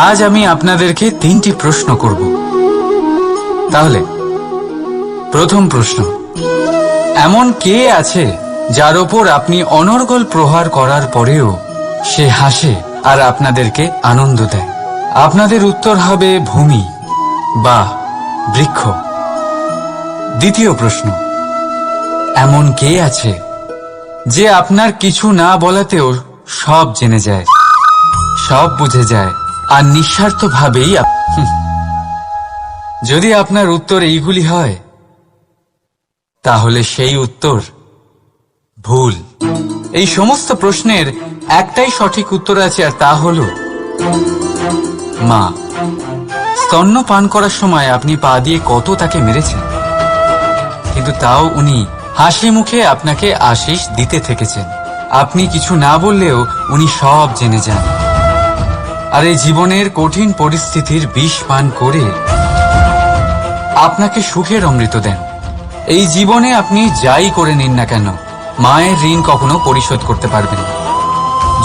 আজ আমি আপনাদেরকে 3টি প্রশ্ন করব। তাহলে প্রথম প্রশ্ন, এমন কে আছে যার ওপর আপনি অনর্গল প্রহার করার পরেও সে হাসে আর আপনাদেরকে আনন্দ দেয়? আপনাদের উত্তর হবে ভূমি বা বৃক্ষ। দ্বিতীয় প্রশ্ন, এমন কে আছে যে আপনার কিছু না বলাতেও সব জেনে যায়, সব বুঝে যায় আর নিঃস্বার্থভাবেই যদি আপনার উত্তর এইগুলি হয় তাহলে সেই উত্তর ভুল। এই সমস্ত প্রশ্নের একটাই সঠিক উত্তর আছে, আর তা হল মা। স্তন্য পান করার সময় আপনি পা দিয়ে কত তাকে মেরেছেন, কিন্তু তাও উনি হাসি মুখে আপনাকে আশিস দিতে থেকেছেন। আপনি কিছু না বললেও উনি সব জেনে যান, আর এই জীবনের কঠিন পরিস্থিতির বিষ পান করে আপনাকে সুখের অমৃত দেন। এই জীবনে আপনি যাই করে নিন না কেন, মায়ের ঋণ কখনো পরিশোধ করতে পারবেন না।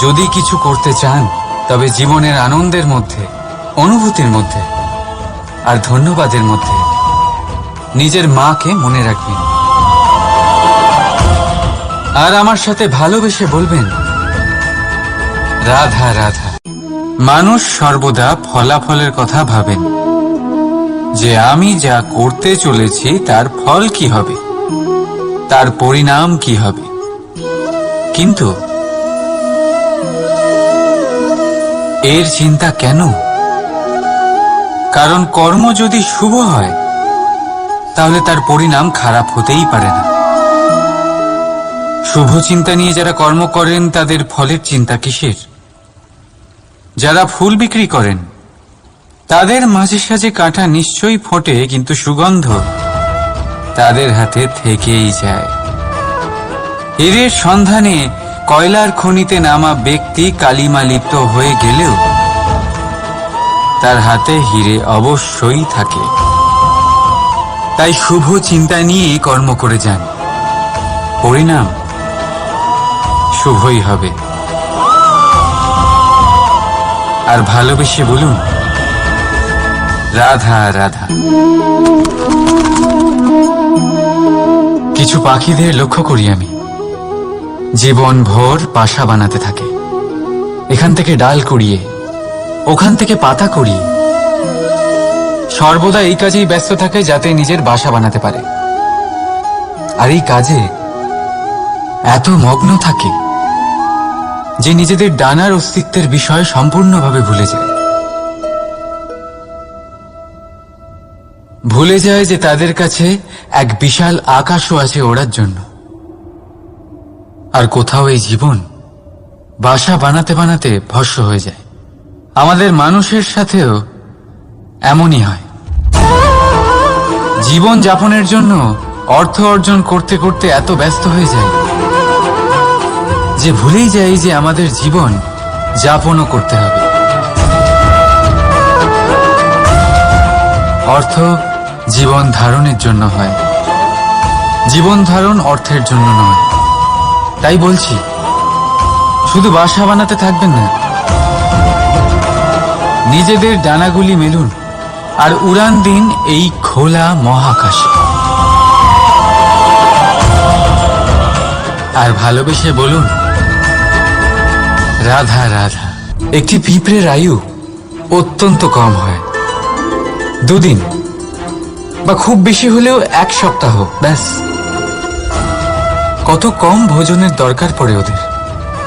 যদি কিছু করতে চান তবে জীবনের আনন্দের মধ্যে, অনুভূতির মধ্যে আর ধন্যবাদের মধ্যে নিজের মাকে মনে রাখবেন, আর আমার সাথে ভালোবেসে বলবেন রাধা রাধা। মানুষ সর্বদা ফলাফলের কথা ভাবেন, যে আমি যা করতে চলেছি তার ফল কি হবে, তার পরিণাম কি হবে। কিন্তু এর চিন্তা কেন? কারণ কর্ম যদি শুভ হয় তাহলে তার পরিণাম খারাপ হতেই পারে না। শুভ চিন্তা নিয়ে যারা কর্ম করেন তাদের ফলের চিন্তা কিসের? যারা ফুল বিক্রি করেন তাদের মাঝে সাঝে কাঁটা নিশ্চয়ই ফোটে, কিন্তু সুগন্ধ তাদের হাতে থেকেই যায়। হীরের সন্ধানে কয়লার খনিতে নামা ব্যক্তি কালিমা লিপ্ত হয়ে গেলেও তার হাতে হীরে অবশ্যই থাকে। তাই শুভ চিন্তা নিয়ে কর্ম করে যান, পরিণাম শুভই হবে। আর ভালোবেসে বলুন রাধা রাধা। কিছু পাখিদের লক্ষ্য করি আমি, জীবন ভোর বাসা বানাতে থাকে। এখান থেকে ডাল কুড়িয়ে, ওখান থেকে পাতা কুড়িয়ে, সর্বদা এই কাজেই ব্যস্ত থাকে যাতে নিজের বাসা বানাতে পারে। আর এই কাজে এত মগ্ন থাকে যে নিজেদের ডানার অস্তিত্বের বিষয় সম্পূর্ণভাবে ভুলে যায়। ভুলে যায় যে তাদের কাছে এক বিশাল আকাশও আছে ওড়ার জন্য। আর কোথাও এই জীবন বাসা বানাতে বানাতে ভস্ম হয়ে যায়। আমাদের মানুষের সাথেও এমনই হয়। জীবন যাপনের জন্য অর্থ অর্জন করতে করতে এত ব্যস্ত হয়ে যায় যে ভুলেই যায় যে আমাদের জীবন যাপনও করতে হবে। অর্থ জীবন ধারণের জন্য হয়, জীবন ধারণ অর্থের জন্য নয়। তাই বলছি, শুধু বাসা বানাতে থাকবেন না, নিজেদের ডানাগুলি মেলুন আর উড়ান দিন এই খোলা মহাকাশে। আর ভালোবেসে বলুন রাধা রাধা। একটি পিঁপড়ের আয়ু অত্যন্ত কম হয়, 2 দিন বা খুব বেশি হলেও 1 সপ্তাহ, ব্যাস। কত কম ভোজনের দরকার পড়ে ওদের,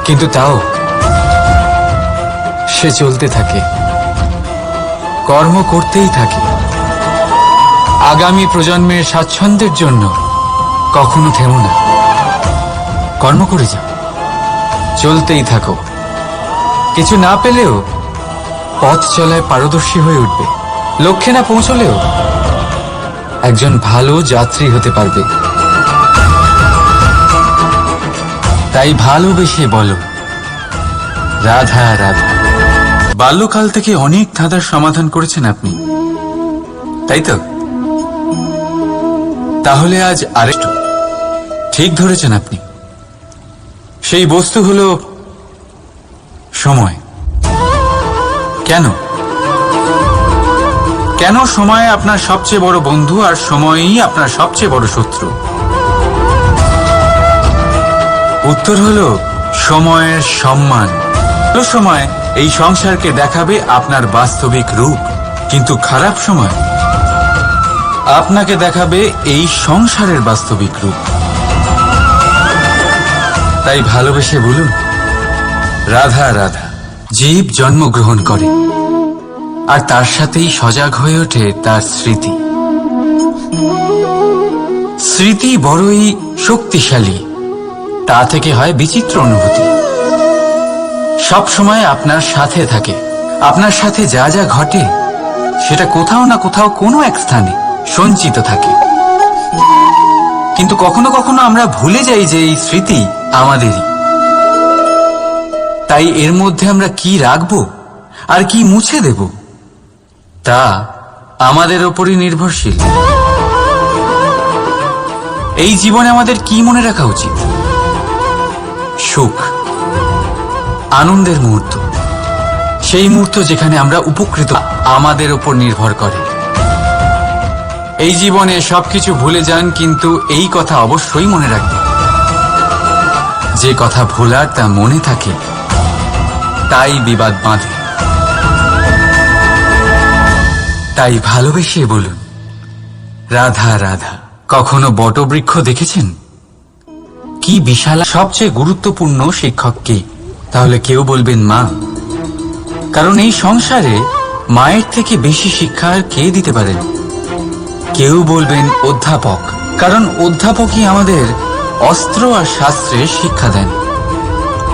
কিন্তু তাও সে চলতে থাকে, কর্ম করতেই থাকে। আগামী প্রজন্মের স্বাচ্ছন্দ্যের জন্য কখনো থেমো না, কর্ম করে যাও, চলতেই থাকো। কিছু না পেলেও পথ চলায় পারদর্শী হয়ে উঠবে, লক্ষ্যে না পৌঁছলেও একজন ভালো যাত্রী হতে পারবে। তাই ভালোবেসে বলো রাধা রাধা। বাল্যকাল থেকে অনেক ধাঁধার সমাধান করেছেন আপনি, তাই তো? তাহলে আজ আরেকটু ঠিক ধরেছেন আপনি। সেই বস্তু হলো সময়। কেন? কেন সময় আপনার সবচেয়ে বড় বন্ধু আর সময়ই আপনার সবচেয়ে বড় শত্রু? উত্তর হলো সময়ের সম্মান। ভালো সময় এই সংসারকে দেখাবে আপনার বাস্তবিক রূপ, কিন্তু খারাপ সময় আপনাকে দেখাবে এই সংসারের বাস্তবিক রূপ। তাই ভালোবেসে বলুন, রাধা রাধা। জীব জন্মগ্রহণ করে আর তার সাথেই সজাগ হয়ে ওঠে তার স্মৃতি। স্মৃতি বড়ই শক্তিশালী, তা থেকে হয় বিচিত্র অনুভূতি। সব সময় আপনার সাথে থাকে। আপনার সাথে যা যা ঘটে সেটা কোথাও না কোথাও কোনো এক স্থানে সঞ্চিত থাকে। কিন্তু কখনো কখনো আমরা ভুলে যাই যে এই স্মৃতি আমাদেরই। তাই এর মধ্যে আমরা কি রাখবো আর কি মুছে দেব তা আমাদের ওপরই নির্ভরশীল। এই জীবনে আমাদের কি মনে রাখা উচিত? সুখ, আনন্দের মুহূর্ত, সেই মুহূর্ত যেখানে আমরা উপকৃত, আমাদের ওপর নির্ভর করে। এই জীবনে সবকিছু ভুলে যান, কিন্তু এই কথা অবশ্যই মনে রাখবেন, যে কথা ভোলার তা মনে থাকে, তাই বিবাদ বাঁধে। তাই ভালোবেসে বলুন, রাধা রাধা। কখনো বটবৃক্ষ দেখেছেন? কি বিশাল! সবচেয়ে গুরুত্বপূর্ণ শিক্ষক কে? তাহলে কেউ বলবেন মা, কারণ এই সংসারে মায়ের থেকে বেশি শিক্ষা আর কে দিতে পারেন। কেউ বলবেন অধ্যাপক, কারণ অধ্যাপকই আমাদের অস্ত্র আর শাস্ত্রের শিক্ষা দেন।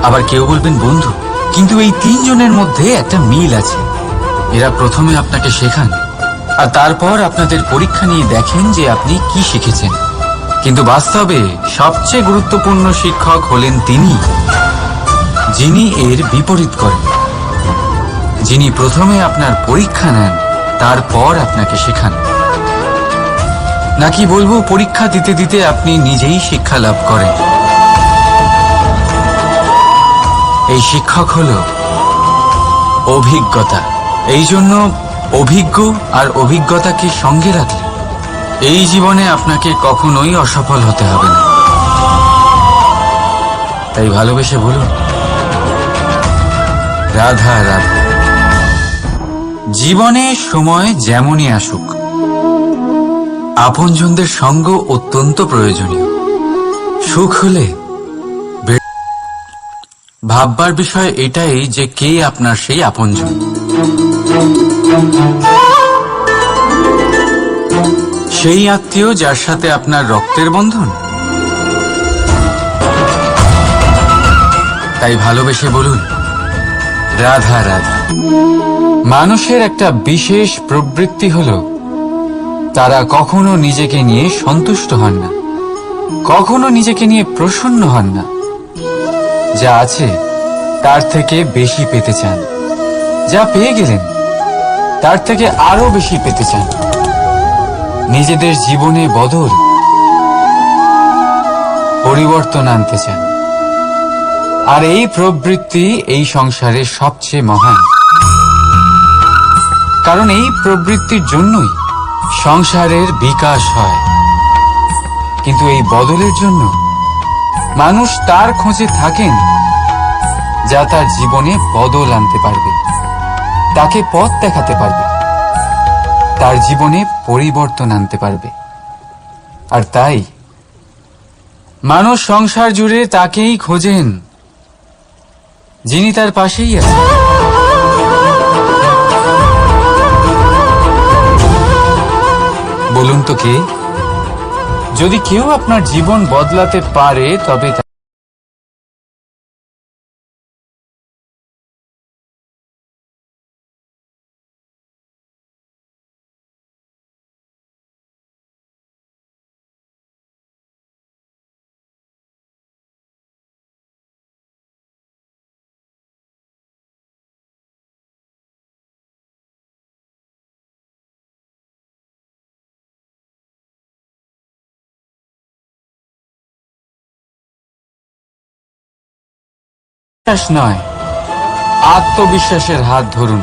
আবার কেউ বলবেন বন্ধু, কিন্তু এই তিনজনের মধ্যে একটা মিল আছে। এরা প্রথমে আপনাকে শেখান আর তারপর আপনাদের পরীক্ষা নিয়ে দেখেন যে আপনি কি শিখেছেন। কিন্তু বাস্তবে সবচেয়ে গুরুত্বপূর্ণ শিক্ষক হলেন তিনি, যিনি এর বিপরীত করেন, যিনি প্রথমে আপনার পরীক্ষা নেন, তারপর আপনাকে শেখান। নাকি বলবো, পরীক্ষা দিতে দিতে আপনি নিজেই শিক্ষা লাভ করেন। এই শিক্ষক হল অভিজ্ঞতা। এই জন্য অভিজ্ঞ আর অভিজ্ঞতাকে সঙ্গে রাখলে এই জীবনে আপনাকে কখনোই অসফল হতে হবে না। তাই ভালোবেসে বলুন, রাধা রাধা। জীবনে সময় যেমনই আসুক, আপনজনদের সঙ্গ অত্যন্ত প্রয়োজনীয়। সুখ হলে ভাববার বিষয় এটাই যে কে আপনার সেই আপনজন। সেই আত্মীয় যার সাথে আপনার রক্তের বন্ধন। তাই ভালোবেসে বলুন, রাধা রাধা। মানুষের একটা বিশেষ প্রবৃত্তি হল, তারা কখনো নিজেকে নিয়ে সন্তুষ্ট হন না, কখনো নিজেকে নিয়ে প্রসন্ন হন না। যা আছে তার থেকে বেশি পেতে চান, যা পেয়ে গেলেন তার থেকে আরো বেশি পেতে চান। নিজেদের জীবনে বদল, পরিবর্তন আনতে চান। আর এই প্রবৃত্তি এই সংসারে সবচেয়ে মহান, কারণ এই প্রবৃত্তির জন্যই সংসারের বিকাশ হয়। কিন্তু এই বদলের জন্য মানুষ তার খোঁজে থাকেন, যা তার জীবনে বদল আনতে পারবে, তাকে পথ দেখাতে পারবে, তার জীবনে পরিবর্তন আনতে পারবে। আর তাই মানুষ সংসার জুড়ে তাকেই খোঁজেন, যিনি তার পাশেই আছেন। বলুন তো কে? যদি কেউ আপনার জীবন বদলাতে পারে, তবে বিশ্বাস নয়, আত্মবিশ্বাসের হাত ধরুন।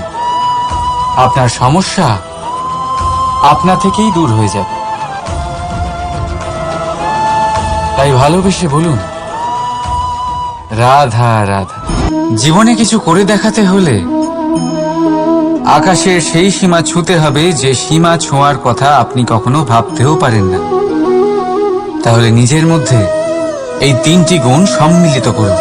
আপনার সমস্যা আপনা থেকেই দূর হয়ে যাবে। তাই ভালোবেসে বলুন, রাধা রাধা। জীবনে কিছু করে দেখাতে হলে আকাশের সেই সীমা ছুঁতে হবে যে সীমা ছোঁয়ার কথা আপনি কখনো ভাবতেও পারেন না। তাহলে নিজের মধ্যে এই 3টি গুণ সম্মিলিত করুন।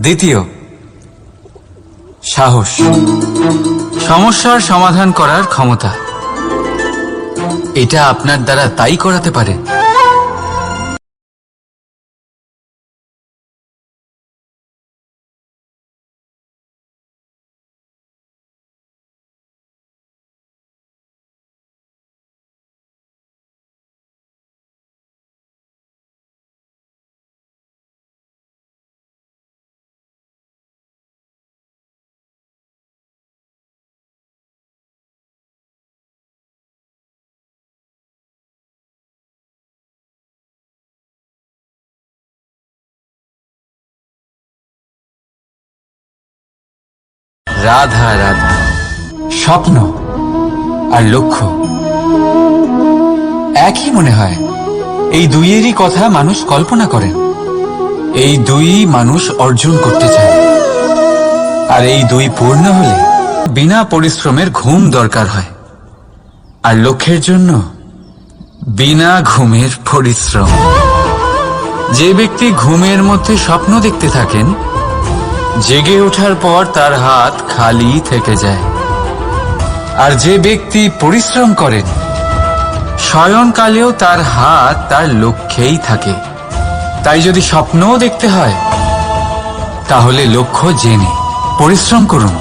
দ্বিতীয়, সাহস। সমস্যার সমাধান করার ক্ষমতা, এটা আপনার দ্বারা তাই করাতে পারে রাধা রাধা। স্বপ্ন আর লক্ষ্য একই মনে হয়। এই দুইয়েরই কথা মানুষ কল্পনা করেন। এই দুই মানুষ অর্জন করতে চায়। আর এই দুই পূর্ণ হলে বিনা পরিশ্রমের ঘুম দরকার হয়। আর লক্ষ্যের জন্য বিনা ঘুমের পরিশ্রম। যে ব্যক্তি ঘুমের মধ্যে স্বপ্ন দেখতে থাকেন, জেগে ওঠার পর তার হাত খালি থেকে যায়। আর যে ব্যক্তি পরিশ্রম করেন, শয়নকালেও তার হাত তার লক্ষ্যেই থাকে। তাই যদি স্বপ্নও দেখতে হয়, তাহলে লক্ষ্য জেনে পরিশ্রম করুন।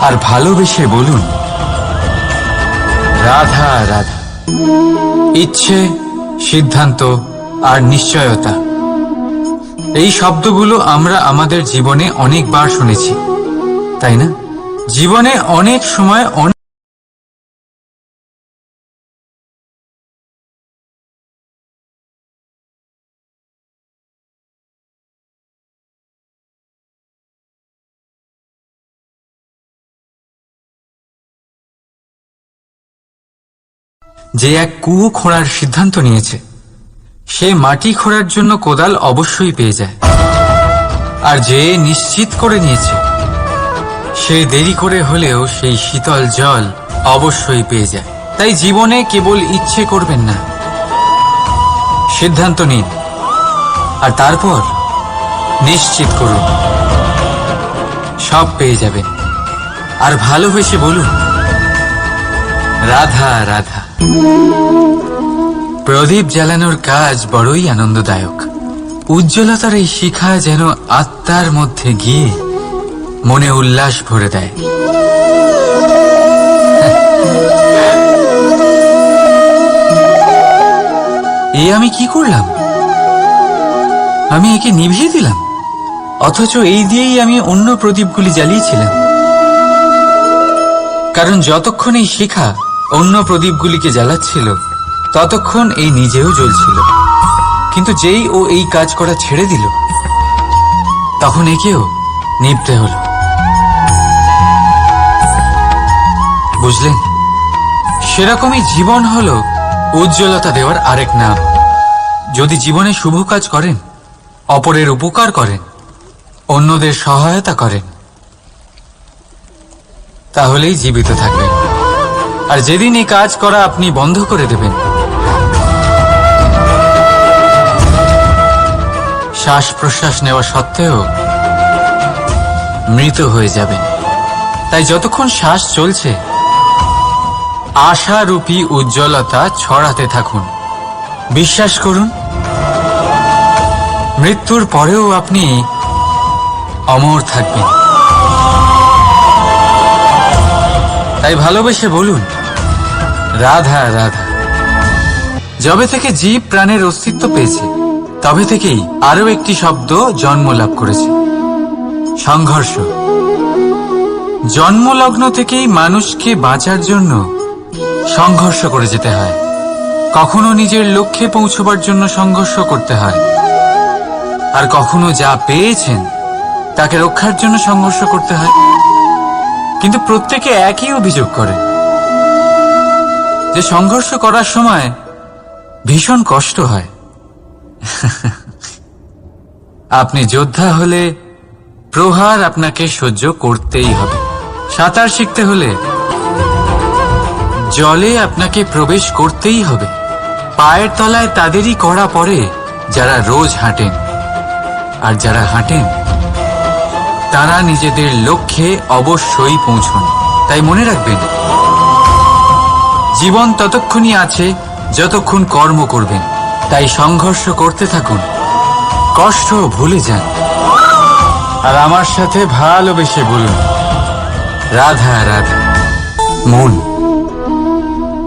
আর ভালোবেসে বলুন, রাধা রাধা। ইচ্ছে, সিদ্ধান্ত আর নিশ্চয়তা, এই শব্দগুলো আমরা আমাদের জীবনে অনেকবার শুনেছি, তাই না? জীবনে অনেক সময় যে এক কুয়ো খোঁড়ার সিদ্ধান্ত নিয়েছে, সে মাটি খোঁড়ার জন্য কোদাল অবশ্যই পেয়ে যায়। আর যে নিশ্চিত করে নিয়েছে, সে দেরি করে হলেও সেই শীতল জল অবশ্যই পেয়ে যায়। তাই জীবনে কেবল ইচ্ছে করবেন না, সিদ্ধান্ত নিন আর তারপর নিশ্চিত করুন, সব পেয়ে যাবেন। আর ভালোবেসে বলুন, রাধা রাধা। প্রদীপ জ্বালানোর কাজ বড়ই আনন্দদায়ক। উজ্জ্বলতার এই শিখা যেন আত্মার মধ্যে গিয়ে মনে উল্লাস ভরে দেয়। এ আমি কি করলাম? আমি একে নিভিয়ে দিলাম, অথচ এই দিয়েই আমি অন্য প্রদীপগুলি জ্বালিয়েছিলাম। কারণ যতক্ষণ এই শিখা অন্য প্রদীপগুলিকে জ্বালাচ্ছিল, ততক্ষণ এই নিজেও জ্বলছিল। কিন্তু যেই ও এই কাজ করা ছেড়ে দিল, তখন একেও নিভতে হলো। বুঝলেন? সেরকমই জীবন হলো উজ্জ্বলতা দেওয়ার আরেক নাম। যদি জীবনে শুভ কাজ করেন, অপরের উপকার করেন, অন্যদের সহায়তা করেন, তাহলেই জীবিত থাকবেন। আর যেদিন এই কাজ করা আপনি বন্ধ করে দেবেন, শ্বাস প্রশ্বাস নেওয়া সত্ত্বেও মৃত হয়ে যাবেন। তাই যতক্ষণ শ্বাস চলছে, আশারূপী উজ্জ্বলতা ছড়াতে থাকুন। বিশ্বাস করুন, মৃত্যুর পরেও আপনি অমর থাকবেন। তাই ভালোবেসে বলুন, রাধা রাধা। যবে থেকে জীব প্রাণের অস্তিত্ব পেয়েছে, তবে থেকেই আরো একটি শব্দ জন্ম লাভ করেছে, সংঘর্ষ। জন্মলগ্ন থেকেই মানুষকে বাঁচার জন্য সংঘর্ষ করে যেতে হয়। কখনো নিজের লক্ষ্যে পৌঁছবার জন্য সংঘর্ষ করতে হয়, আর কখনো যা পেয়েছেন তাকে রক্ষার জন্য সংঘর্ষ করতে হয়। কিন্তু প্রত্যেকে একই অভিযোগ করে যে সংঘর্ষ করার সময় ভীষণ কষ্ট হয়। আপনি যোদ্ধা হলে প্রহার আপনাকে সহ্য করতেই হবে। সাঁতার শিখতে হলে জলে আপনাকে প্রবেশ করতেই হবে। পায়ের তলায় তাদেরই কড়া পড়ে যারা রোজ হাঁটেন, আর যারা হাঁটেন তারা নিজেদের লক্ষ্যে অবশ্যই পৌঁছন। তাই মনে রাখবেন, জীবন ততক্ষণই আছে যতক্ষণ কর্ম করবেন। তাই সংঘর্ষ করতে থাকুন, কষ্ট ভুলে যান, আর আমার সাথে ভালোবেসে বলুন, রাধা রাধা। মন,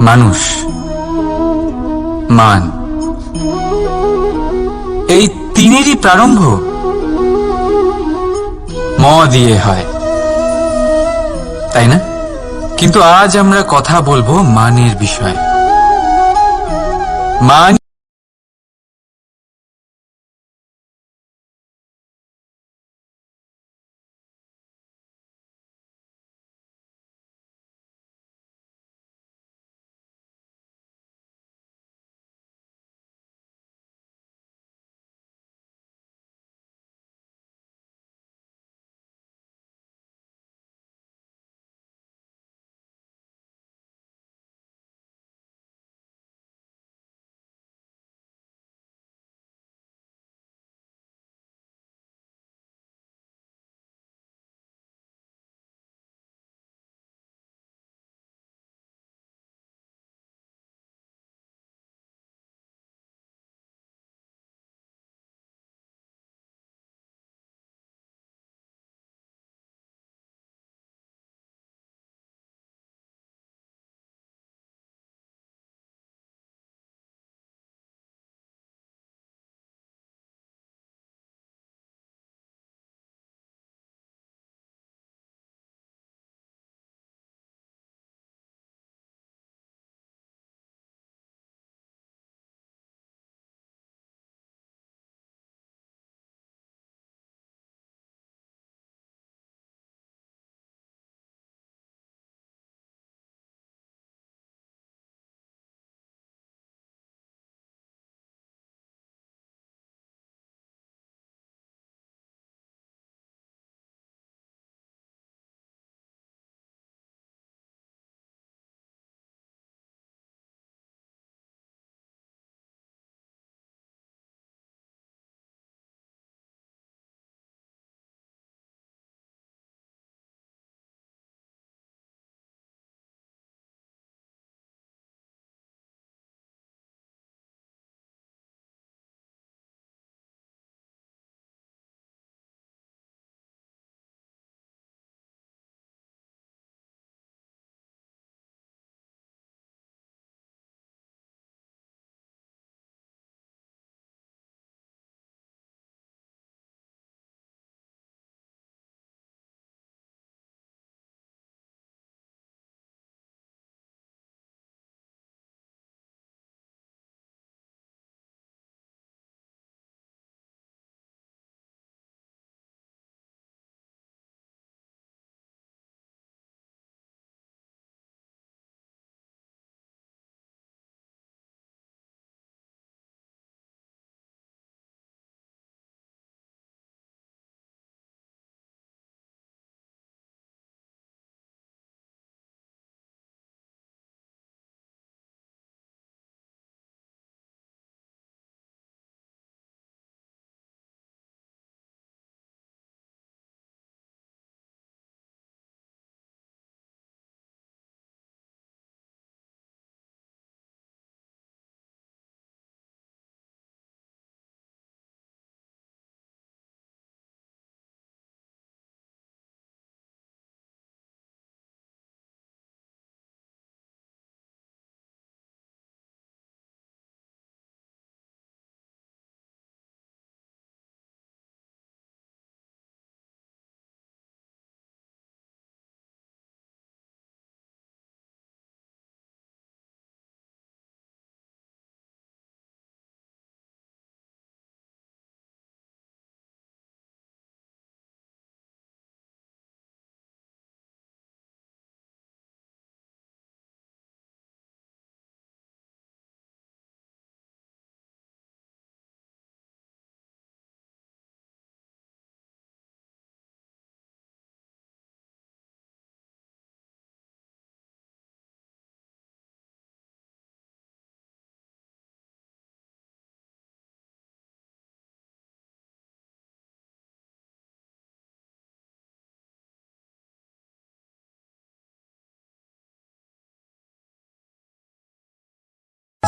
মানুষ, মান, এই তিনেরই প্রারম্ভ ম দিয়ে হয়, তাই না? কিন্তু আজ আমরা কথা বলবো মানের বিষয়ে। মান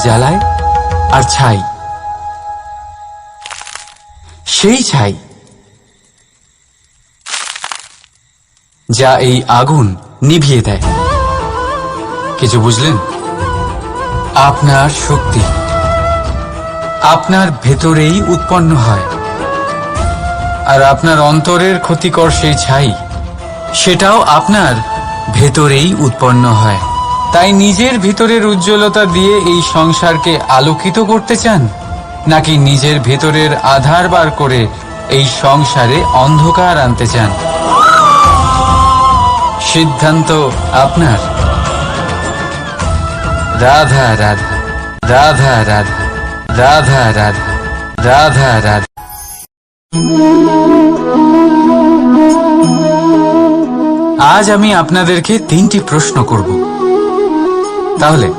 জ্বালায় আর ছাই, সেই ছাই যা এই আগুন নিভিয়ে দেয়। কিছু বুঝলেন? আপনার শক্তি আপনার ভেতরেই উৎপন্ন হয়, আর আপনার অন্তরের ক্ষতিকর সেই ছাই সেটাও আপনার ভেতরেই উৎপন্ন হয়। তাই নিজের ভিতরের উজ্জ্বলতা দিয়ে এই সংসারকে আলোকিত করতে চান, নাকি নিজের ভেতরের আধার বার করে এই সংসারে অন্ধকার আনতে চান? সিদ্ধান্ত আপনার। রাধা রাধা, রাধা রাধা, রাধা রাধা, রাধা রাধা। আজ আমি আপনাদেরকে 3টি প্রশ্ন করব। তাহলে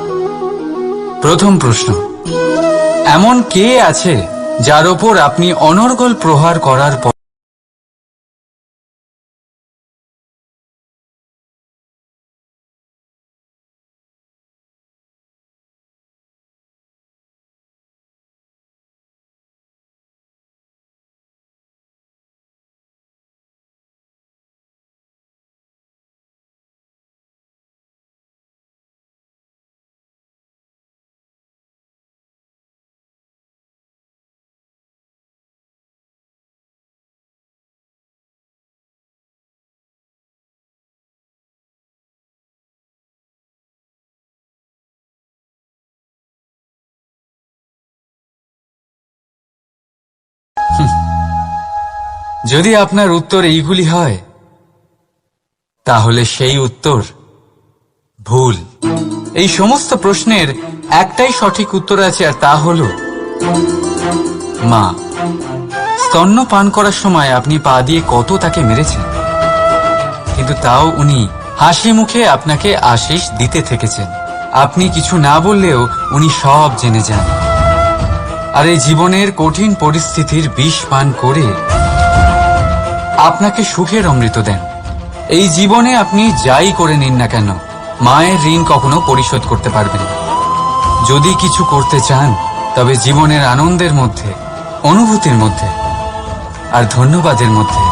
প্রথম প্রশ্ন, এমন কে আছে যার ওপর আপনি অনর্গল প্রহার করার পর যদি আপনার উত্তর এইগুলি হয়, তাহলে সেই উত্তর ভুল। এই সমস্ত প্রশ্নের একটাই সঠিক উত্তর আছে, আর তা হল মা। স্তন্য পান করার সময় আপনি পা দিয়ে কত তাকে মেরেছেন, কিন্তু তাও উনি হাসি মুখে আপনাকে আশীষ দিতে থেকেছেন। আপনি কিছু না বললেও উনি সব জেনে যান, আর এই জীবনের কঠিন পরিস্থিতির বিষ পান করে আপনাকে সুখের অমৃত দেন। এই জীবনে আপনি যাই করে নিন না কেন, মায়ের ঋণ কখনো পরিশোধ করতে পারবেন না। যদি কিছু করতে চান, তবে জীবনের আনন্দের মধ্যে, অনুভূতির মধ্যে আর ধন্যবাদের মধ্যে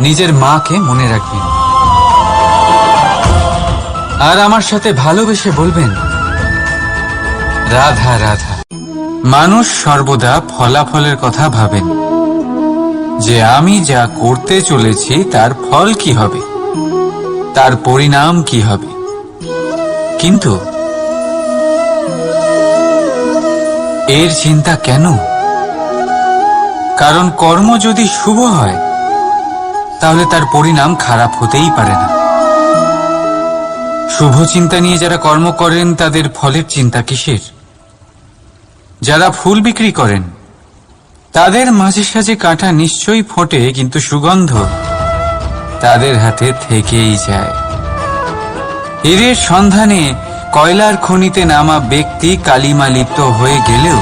নিজের মাকে মনে রাখবেন, আর আমার সাথে ভালোবেসে বলবেন, রাধা রাধা। মানুষ সর্বদা ফলাফলের কথা ভাবেন, যে আমি যা করতে চলেছি তার ফল কি হবে, তার পরিণাম কি হবে। কিন্তু এর চিন্তা কেন? কারণ কর্ম যদি শুভ হয়, তাহলে তার পরিণাম খারাপ হতেই পারে না। শুভ চিন্তা নিয়ে যারা কর্ম করেন, তাদের ফলের চিন্তা কিসের? যারা ফুল বিক্রি করেন, তাদের মাঝে সাঝে কাঁটা নিশ্চয়ই ফোটে, কিন্তু সুগন্ধ তাদের হাতে থেকেই যায়। হীরের সন্ধানে কয়লার খনিতে নামা ব্যক্তি কালিমা লিপ্ত হয়ে গেলেও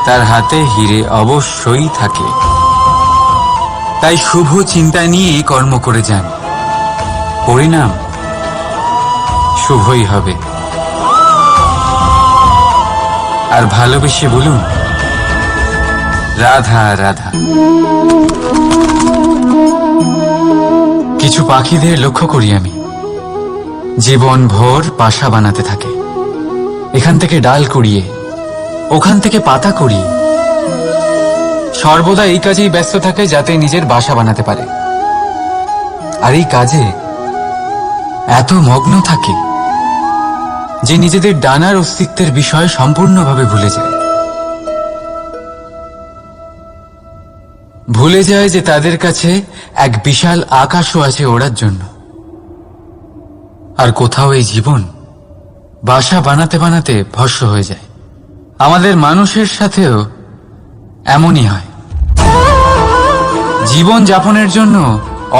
তার হাতে হীরে অবশ্যই থাকে। তাই শুভ চিন্তা নিয়ে কর্ম করে যান, পরিণাম শুভই হবে। আর ভালোবেসে বলুন, রাধা রাধা। কিছু পাখিদের লক্ষ্য করি আমি, জীবন ভোর বাসা বানাতে থাকে। এখান থেকে ডাল কুড়িয়ে, ওখান থেকে পাতা কুড়িয়ে, সর্বদা এই কাজেই ব্যস্ত থাকে যাতে নিজের বাসা বানাতে পারে। আর এই কাজে এত মগ্ন থাকে যে নিজেদের ডানার অস্তিত্বের বিষয় সম্পূর্ণভাবে ভুলে যায়। ভুলে যায় যে তাদের কাছে এক বিশাল আকাশও আছে ওড়ার জন্য। আর কোথাও এই জীবন বাসা বানাতে বানাতে ভস্ম হয়ে যায়। আমাদের মানুষের সাথেও এমনই হয়। জীবন যাপনের জন্য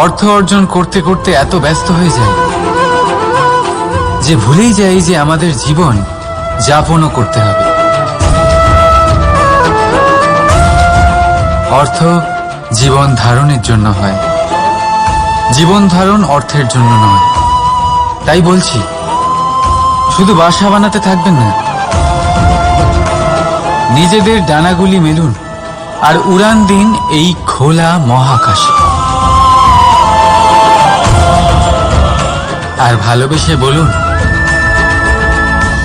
অর্থ অর্জন করতে করতে এত ব্যস্ত হয়ে যায় যে ভুলেই যাই যে আমাদের জীবন যাপনও করতে হবে। অর্থ জীবন ধারণের জন্য হয়, জীবন ধারণ অর্থের জন্য নয়। তাই বলছি, শুধু বাসা বানাতে থাকবেন না, নিজেদের ডানাগুলি মেলুন আর উড়ান দিন এই খোলা মহাকাশে। আর ভালোবেসে বলুন,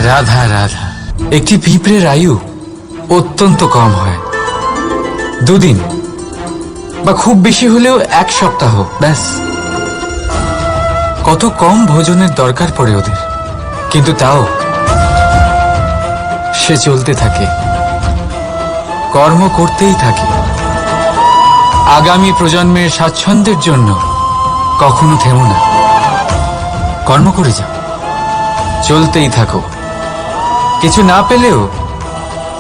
রাধা রাধা। একটি পিঁপড়ের আয়ু অত্যন্ত কম হয়, 2 দিন বা খুব বেশি হলেও 1 সপ্তাহ, ব্যাস। কত কম ভোজনের দরকার পড়ে ওদের, কিন্তু তাও সে চলতে থাকে, কর্ম করতেই থাকে। আগামী প্রজন্মের স্বাচ্ছন্দ্যের জন্য কখনো থেমো না, কর্ম করে যাও, চলতেই থাকো। কিছু না পেলেও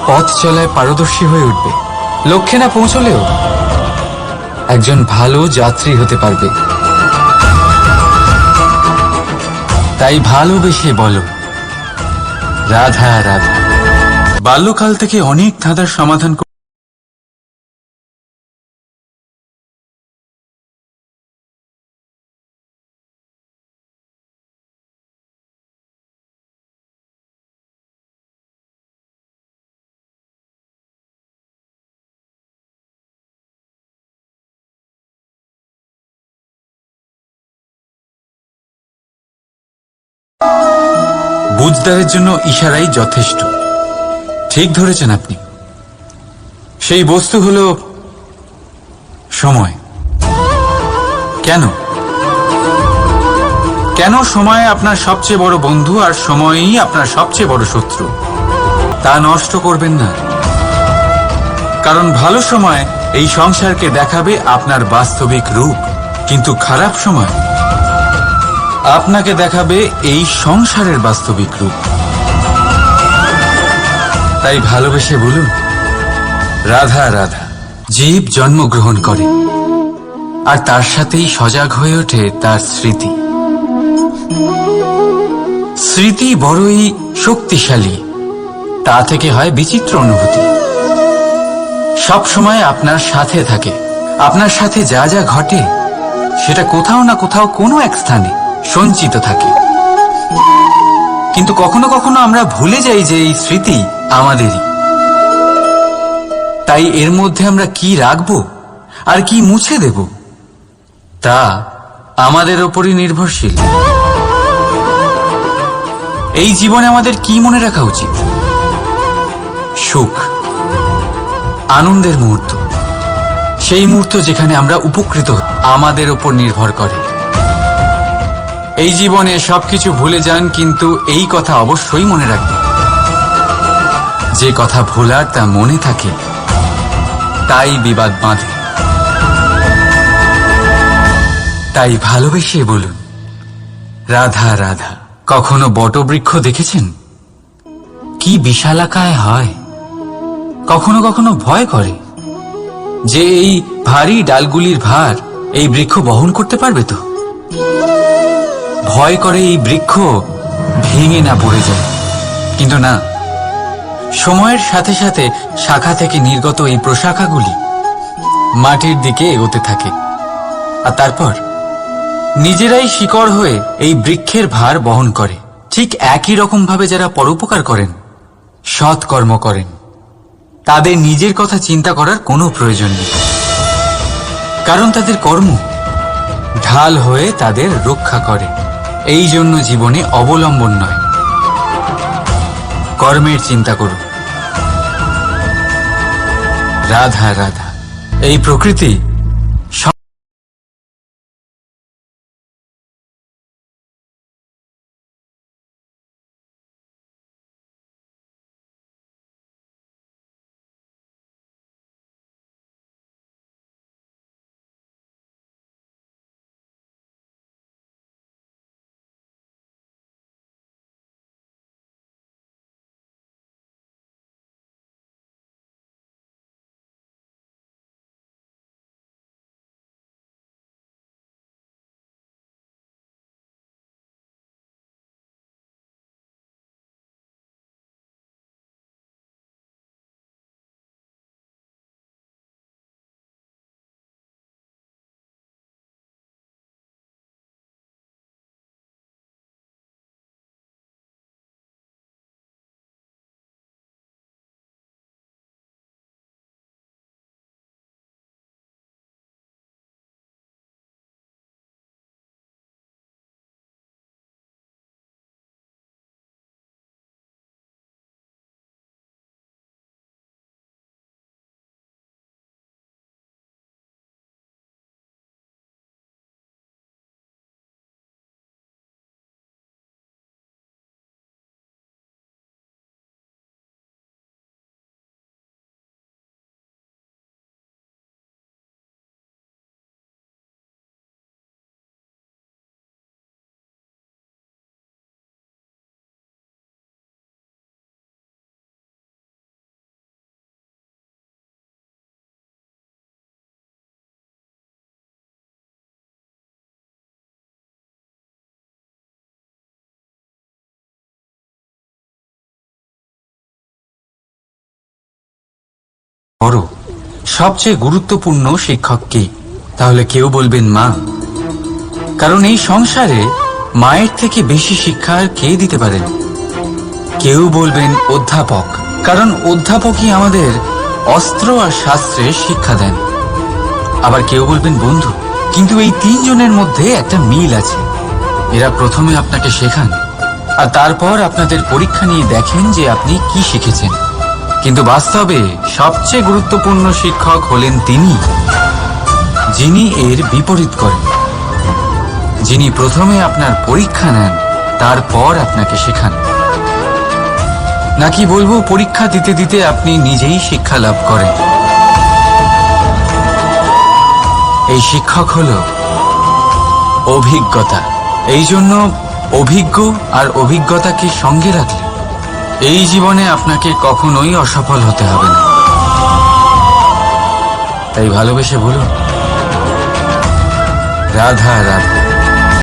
পথ চলায় পারদর্শী হয়ে উঠবে, লক্ষ্যে না পৌঁছলেও একজন ভালো যাত্রী হতে পারবে। তাই ভালোবেসে বলো, রাধা রাধা। বাল্যকাল থেকে অনেক ধাঁধার সমাধান বুঝদারের জন্য ইশারাই যথেষ্ট। ঠিক ধরেছেন আপনি। সেই বস্তু হলো সময়। কেন কেন সময় আপনার সবচেয়ে বড় বন্ধু আর সময়ই আপনার সবচেয়ে বড় শত্রু? তা নষ্ট করবেন না, কারণ ভালো সময় এই সংসারকে দেখাবে আপনার বাস্তবিক রূপ, কিন্তু খারাপ সময় আপনাকে দেখাবে এই সংসারের বাস্তবিক রূপ। তাই ভালোবেসে বলুন, রাধা রাধা। জীব জন্মগ্রহণ করে আর তার সাথেই সজাগ হয়ে ওঠে তার স্মৃতি। স্মৃতি বড়ই শক্তিশালী, তা থেকে হয় বিচিত্র অনুভূতি। সব সময় আপনার সাথে থাকে, আপনার সাথে যা যা ঘটে সেটা কোথাও না কোথাও কোনো এক স্থানে সঞ্চিত থাকে। কিন্তু কখনো কখনো আমরা ভুলে যাই যে এই স্মৃতি আমাদেরই। তাই এর মধ্যে আমরা কি রাখবো আর কি মুছে দেব তা আমাদের ওপরই নির্ভরশীল। এই জীবনে আমাদের কি মনে রাখা উচিত? সুখ, আনন্দের মুহূর্ত, সেই মুহূর্ত যেখানে আমরা উপকৃত আমাদের ওপর নির্ভর করে। এই জীবনে সবকিছু ভুলে যান, কিন্তু এই কথা অবশ্যই মনে রাখবেন, যে কথা ভোলার তা মনে থাকে তাই বিবাদ বাঁধে। তাই ভালোবেসে বলুন, রাধা রাধা। কখনো বটবৃক্ষ দেখেছেন? কি বিশালাকায় হয়। কখনো কখনো ভয় করে যে এই ভারী ডালগুলির ভার এই বৃক্ষ বহন করতে পারবে তো। ভয় করে এই বৃক্ষ ভেঙে না পড়ে যায়। কিন্তু না, সময়ের সাথে সাথে শাখা থেকে নির্গত এই প্রশাখাগুলি মাটির দিকে এগোতে থাকে, আর তারপর নিজেরাই শিকড় হয়ে এই বৃক্ষের ভার বহন করে। ঠিক একই রকম ভাবে যারা পরোপকার করেন, সৎ কর্ম করেন, তাদের নিজের কথা চিন্তা করার কোনো প্রয়োজন নেই, কারণ তাদের কর্ম ঢাল হয়ে তাদের রক্ষা করে। এই জন্য জীবনে অবলম্বন নয়, কর্মের চিন্তা করুন। রাধা রাধা। এই প্রকৃতি বড় সবচেয়ে গুরুত্বপূর্ণ শিক্ষক কে? তাহলে কেউ বলবেন মা, কারণ এই সংসারে মায়ের থেকে বেশি শিক্ষা আর কে দিতে পারেন। কেউ বলবেন অধ্যাপক, কারণ অধ্যাপকই আমাদের অস্ত্র আর শাস্ত্রে শিক্ষা দেন। আবার কেউ বলবেন বন্ধু, কিন্তু এই তিনজনের মধ্যে একটা মিল আছে। এরা প্রথমে আপনাকে শেখান আর তারপর আপনাদের পরীক্ষা নিয়ে দেখেন যে আপনি কি শিখেছেন। কিন্তু বাস্তবে সবচেয়ে গুরুত্বপূর্ণ শিক্ষক হলেন তিনি, যিনি এর বিপরীত করেন, যিনি প্রথমে আপনার পরীক্ষা নেন তারপর আপনাকে শেখান। নাকি বলবো পরীক্ষা দিতে দিতে আপনি নিজেই শিক্ষা লাভ করেন। এই শিক্ষক হলো অভিজ্ঞতা। এই জন্য অভিজ্ঞ আর অভিজ্ঞতাকে সঙ্গে রাখলে এই জীবনে আপনাকে কখনোই অসফল হতে হবে না। তাই ভালোবেসে বলুন, রাধা রাধা।